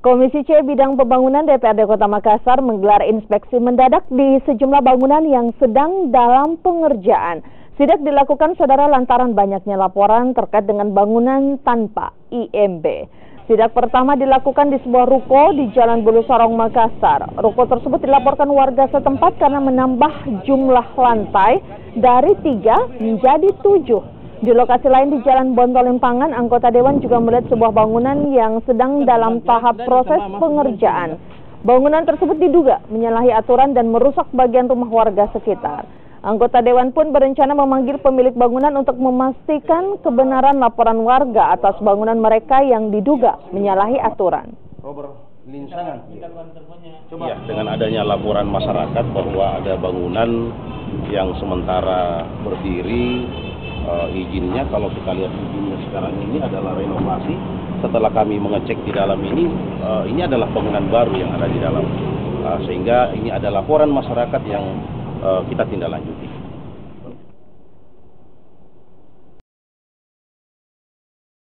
Komisi C Bidang Pembangunan DPRD Kota Makassar menggelar inspeksi mendadak di sejumlah bangunan yang sedang dalam pengerjaan. Sidak dilakukan saudara lantaran banyaknya laporan terkait dengan bangunan tanpa IMB. Sidak pertama dilakukan di sebuah ruko di Jalan Bulu Sorong, Makassar. Ruko tersebut dilaporkan warga setempat karena menambah jumlah lantai dari 3 menjadi 7. Di lokasi lain di Jalan Bontolimpangan, anggota Dewan juga melihat sebuah bangunan yang sedang dalam tahap proses pengerjaan. Bangunan tersebut diduga menyalahi aturan dan merusak bagian rumah warga sekitar. Anggota Dewan pun berencana memanggil pemilik bangunan untuk memastikan kebenaran laporan warga atas bangunan mereka yang diduga menyalahi aturan. Ya, dengan adanya laporan masyarakat bahwa ada bangunan yang sementara berdiri, izinnya kalau kita lihat izinnya sekarang ini adalah renovasi. Setelah kami mengecek di dalam ini adalah bangunan baru yang ada di dalam, sehingga ini ada laporan masyarakat yang kita tindak lanjuti.